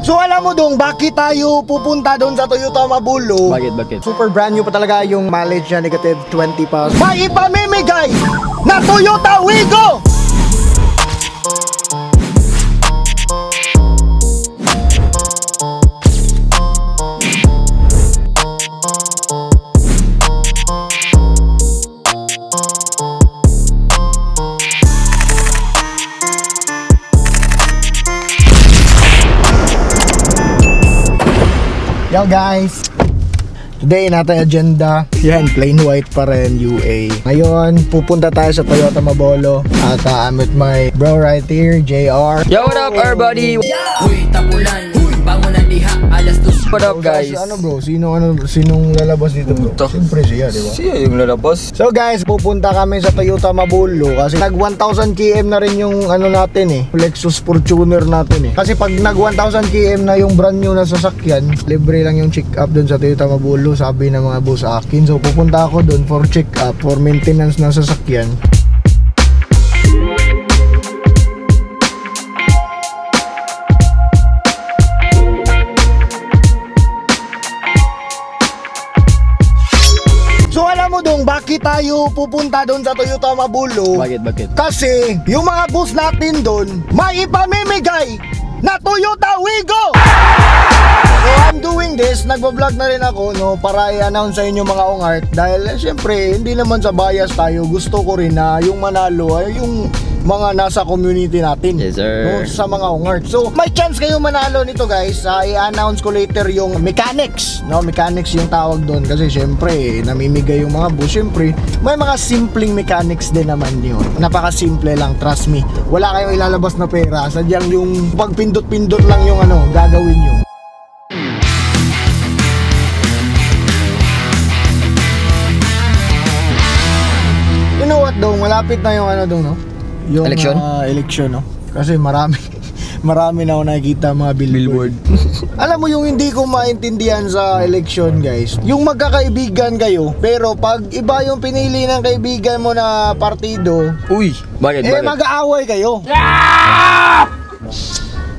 So alam mo dong, bakit tayo pupunta doon sa Toyota Mabulo? Bakit? Super brand new pa talaga yung mileage niya, negative 20 pa. May ipamimigay na Toyota Wigo! Yo guys! Today natin agenda, yan, plain white pa rin, UA. Ngayon, pupunta tayo sa Toyota Mabulo. At I'm with my bro right here, JR. Yo, what up everybody? Uy, tapulan, bangon ang diha, alas 2. What up guys? Ano bro? Sinong lalabas dito bro? Siyempre siya, di ba? Siya yung lalabas. So guys, pupunta kami sa Toyota Mabulo kasi nag 1,000 km na rin yung ano natin eh, Lexus Fortuner natin eh. Kasi pag nag 1,000 km na yung brand new na sasakyan, libre lang yung check up dun sa Toyota Mabulo, sabi ng mga boss sa akin. So pupunta ako dun for check up, for maintenance ng sasakyan. So alam mo dong, bakit tayo pupunta doon sa Toyota Mabulo? Bakit? Kasi yung mga boss natin doon, may ipamimigay na Toyota Wigo! So I'm doing this, nagbablog na rin ako no, para i-announce sa inyo mga ongart. Dahil syempre, hindi naman sa bias tayo, gusto ko rin na yung manalo ay yung mga nasa community natin. Yes sir. No, sa mga ongart. So may chance kayo manalo nito guys. I-announce ko later yung mechanics. No, mechanics yung tawag doon. Kasi syempre, namimigay yung mga boss. Syempre, may mga simpleng mechanics din naman yun. Napaka-simple lang, trust me. Wala kayong ilalabas na pera. Sadyang yung pagpindot-pindot lang yung ano, gagawin nyo. You know what dong, malapit na yung ano dong no? Yung election? Election no? Kasi marami na ako nakikita mga billboard. Alam mo yung hindi ko maintindihan sa election guys, yung magkakaibigan kayo pero pag iba yung pinili ng kaibigan mo na partido, Uy, bakit? mag-aaway kayo.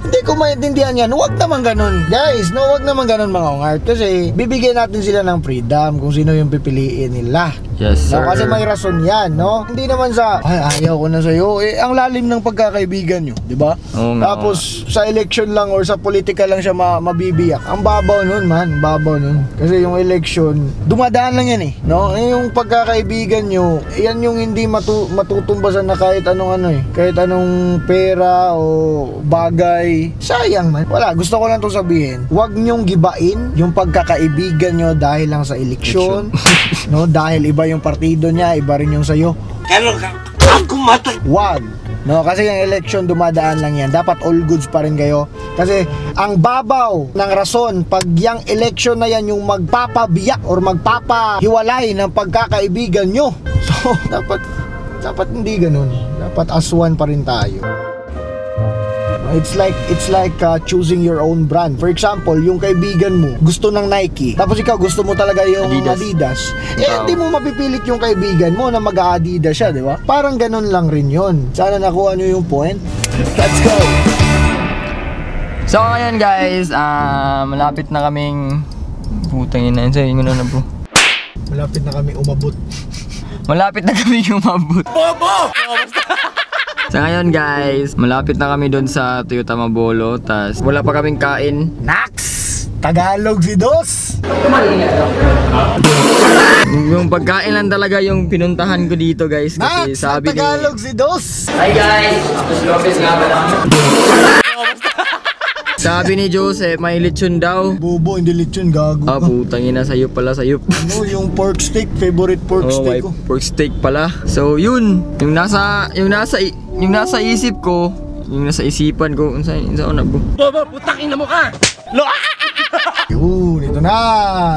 Hindi ko maintindihan yan. Huwag naman ganun guys, no, huwag naman ganun mga ongart. Kasi bibigyan natin sila ng freedom kung sino yung pipiliin nila. Yes sir. No, kasi may rason yan, no? Hindi naman sa, ay, ayaw ko na sa'yo. Eh, ang lalim ng pagkakaibigan nyo, di ba? Tapos, sa election lang or sa politika lang siya mabibiyak. Ang babaw nun, man. Babaw nun. Kasi yung election, dumadaan lang yan eh, no? Yung pagkakaibigan nyo, yan yung hindi matutumbasan na kahit anong ano eh. Kahit anong pera o bagay. Sayang man. Wala, gusto ko lang itong sabihin. Huwag nyong gibain yung pagkakaibigan nyo dahil lang sa eleksyon. No? Dahil iba yung partido niya, iba rin yung sa'yo. Wag. No, kasi yung election dumadaan lang yan. Dapat all goods pa rin kayo. Kasi ang babaw ng rason pag yung election na yan yung magpapabiyak or magpapahiwalay ng pagkakaibigan nyo. So, dapat hindi ganun. Dapat as one pa rin tayo. It's like choosing your own brand. For example, yung kaibigan mo gusto ng Nike, tapos ikaw gusto mo talaga yung Adidas. Eh, hindi mo mapipilit yung kaibigan mo na mag-Adidas siya, di ba? Parang ganun lang rin yun. Sana nakuha nyo yung point. Let's go! So ngayon guys, malapit na kaming putang ina, sa'yo na bro. Malapit na kami umabot. Malapit na kami umabot. Bobo! So ngayon guys, malapit na kami doon sa Toyota Mabulo. Tas wala pa kaming kain. Nax! Tagalog si Dos! Yung pagkain lang talaga yung pinuntahan ko dito guys. Kasi Nax! sabi ni Tagalog si Dos! Hi guys, Apos Lopez nga ba lang? Sabi ni Joseph, may lechon daw. Bobo, hindi lechon, gago ka. Putang ina, sayop pala, sayop. Ano, yung pork steak, favorite pork steak ko. Pork steak pala. So yun, yung nasa isip ko, yung nasa isipan ko, unsa una bro. Bobo, putakin na mo ka! Yun, ito ito na.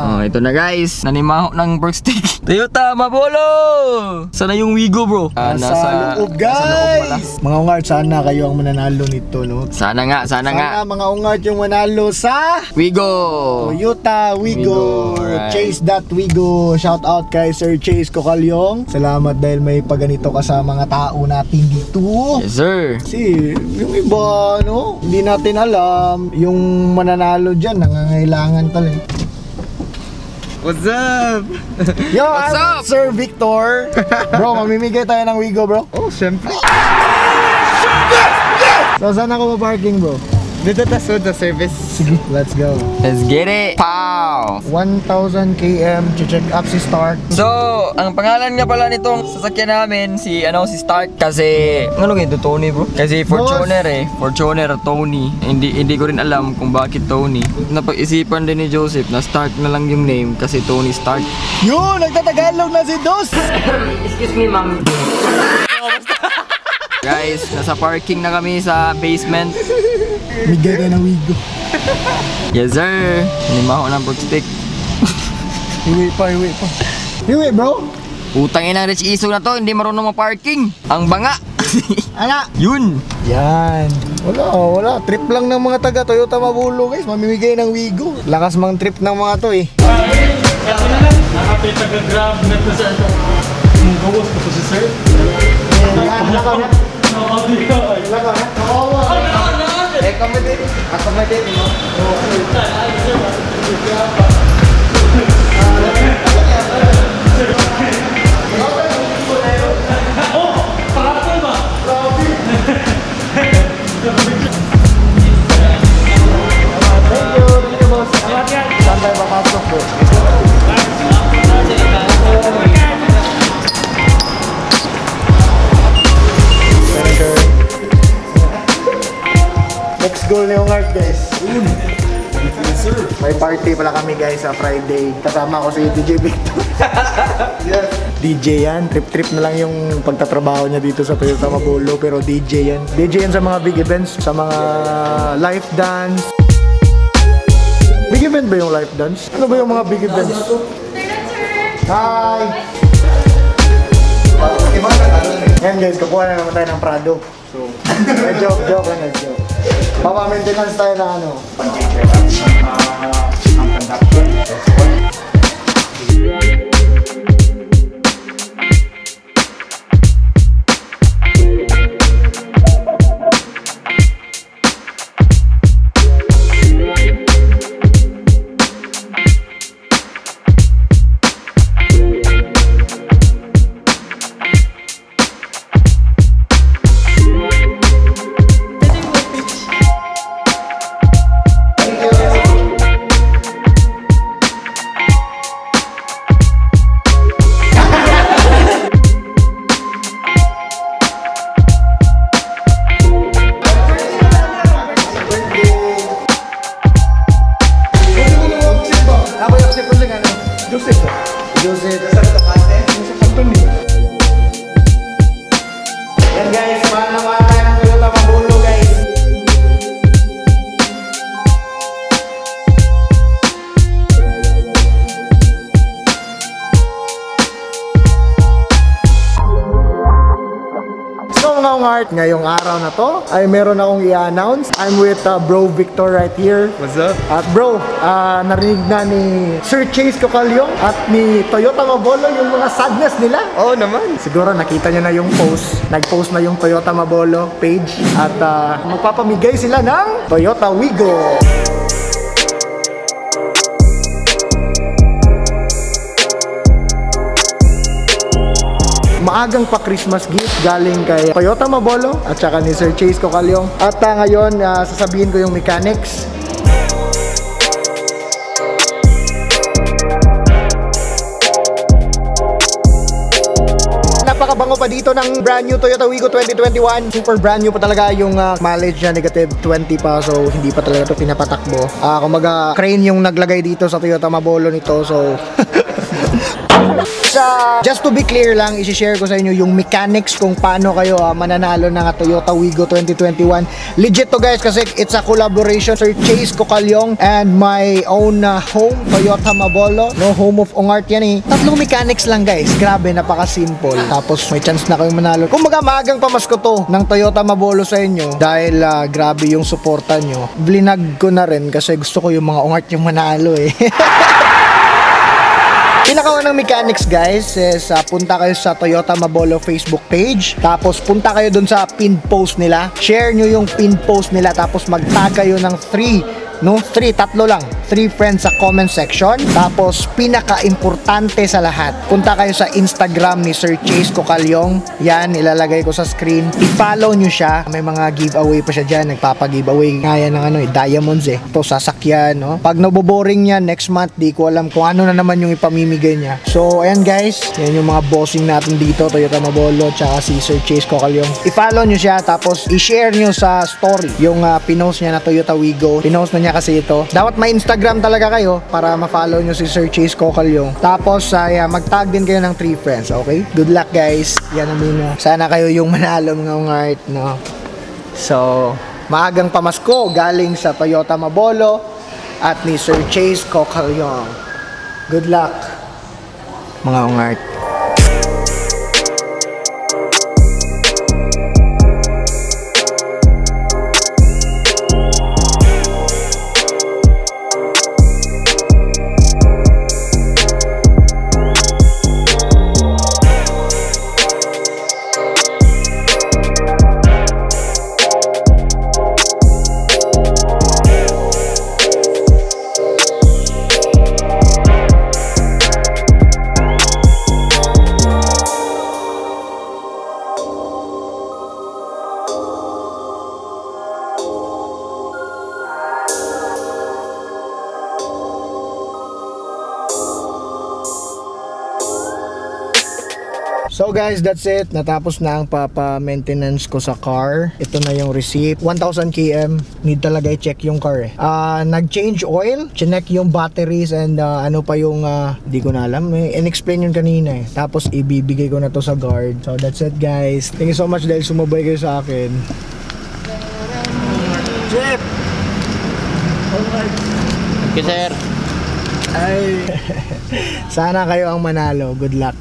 Oh, ito na guys. Nanimaho ng pork steak. Toyota Mabolo! Sana yung Wigo bro? Nasa loob guys. Mga ungart, sana kayo ang mananalo nito, no? Sana nga. Sana mga ungart yung manalo sa Wigo! Toyota Wigo. Right. Chase that Wigo. Shout out kay Sir Chase Cocalyong. Salamat dahil may paganito ka sa mga tao natin dito. Yes sir. Kasi yung iba, no? Hindi natin alam. Yung mananalo dyan, nangangailangan talaga. What's up? Yo, What's I'm up? Sir Victor. Bro, mamimigay tayo ng Wigo, bro. Oh, syempre. So, saan ako ma-parking, bro? Dito tayo sa service. Sige, let's go. Let's get it. Pow! 1,000 km, check up si Stark. So, ang pangalan nga pala nitong sasakyan namin si Stark kasi ano nga ito Tony bro? Kasi Fortuner Fortuner Tony. Hindi ko rin alam kung bakit Tony. Napag-isipan din ni Joseph na Stark na lang yung name kasi Tony Stark. Yun, nagtatagalog na si Dos. Excuse me, ma'am. Guys, nasa parking na kami sa basement. Bigay tayo ng Wigo. Yes sir. Hinimaho ng pork steak. Hiwi pa. Hiwi, bro. Utang ina Rich Iso na to, hindi marunong ma-parking. Ang banga. Ana. Yun. Yan. Wala. Trip lang ng mga taga Toyota Mabulo, guys. Mamimigay ng Wigo. Lakas mang trip ng mga to, eh. Nakapita ka grab na to sa mong gawas ko si sir. Lakaw na. Lakaw na. Accommodate mo. Saan tayo papasok, bro? Next goal na yung art, guys. May party pala kami, guys, sa Friday. Kasama ko si DJ Victor. Yes. DJ yan. Trip-trip na lang yung pagtatrabaho niya dito sa Toyota Mabulo. Pero DJ yan. DJ yan sa mga big events, sa mga live dance. Big event ba yung live dance? Ano ba yung mga big events? Hi! Yan guys, kukuha na naman tayo ng Prado. So, joke. Papa-maintenance tayo na ano. Joseph. Yan guys, mahal na mahal tayo ng Toyota Mabulo, guys. So mga ungart, ngayong araw na to ay meron akong i-announce. I'm with Bro Victor right here. What's up? At bro, narinig na ni Sir Chase Cocalyong at ni Toyota Mabolo yung mga sadness nila. Oo naman. Siguro nakita niyo na yung post. Nag-post na yung Toyota Mabolo page at magpapamigay sila ng Toyota Wigo. Maagang pa Christmas gift galing kay Toyota Mabolo at saka ni Sir Chase Cocalyong. At ngayon, sasabihin ko yung mechanics. Napakabango pa dito ng brand new Toyota Wigo 2021. Super brand new pa talaga yung mileage niya, negative 20 pa. So, hindi pa talaga ito pinapatakbo. Kumaga, crane yung naglagay dito sa Toyota Mabolo nito. So, guys, just to be clear lang, isi-share ko sa inyo yung mechanics kung paano kayo mananalo ng Toyota Wigo 2021. Legit to guys kasi it's a collaboration Sir Chase Cocalyong and my own home, Toyota Mabolo. No, home of Ongart yan eh. Tatlong mechanics lang guys. Grabe, napaka-simple. Tapos may chance na kayo manalo. Kung maagang pamasko to ng Toyota Mabolo sa inyo dahil grabe yung suporta nyo. Blinag ko na rin kasi gusto ko yung mga Ongart yung manalo eh. Pinakaunang mechanics guys is punta kayo sa Toyota Mabolo Facebook page, tapos punta kayo dun sa pinned post nila, share nyo yung pinned post nila, tapos mag-tag kayo ng 3 friends sa comment section. Tapos pinaka-importante sa lahat, punta kayo sa Instagram ni Sir Chase Cocalyong. Yan, ilalagay ko sa screen. I-follow nyo siya. May mga giveaway pa siya dyan. Nagpapa-giveaway nga yan ng diamonds eh. Ito, sasakyan, no? Pag naboboring niya next month, di ko alam kung ano na naman yung ipamimigay niya. So, ayan guys. Yan yung mga bossing natin dito, Toyota Mabolo, tsaka si Sir Chase Cocalyong. I-follow nyo siya, tapos i-share nyo sa story yung pinost niya na Toyota Wigo. Pinost na niya kasi ito. Dapat may Instagram talaga kayo para ma-follow nyo si Sir Chase Cocalyong. Tapos mag-tag din kayo ng 3 friends, okay? Good luck guys. Yan ang muna. Sana kayo yung manalo mga Ongart, no? So, maagang pamasko galing sa Toyota Mabolo at ni Sir Chase Cocalyong. Good luck mga Ongart. So guys, that's it. Natapos na ang papa-maintenance ko sa car. Ito na yung receipt. 1,000 km. Need talaga i-check yung car eh. Nag-change oil. Chinek yung batteries and ano pa yung di ko na alam. In-explain yun kanina eh. Tapos ibibigay ko na to sa guard. So that's it guys. Thank you so much dahil sumabay kayo sa akin. Jeep! Okay, sir. Ay. Sana kayo ang manalo. Good luck.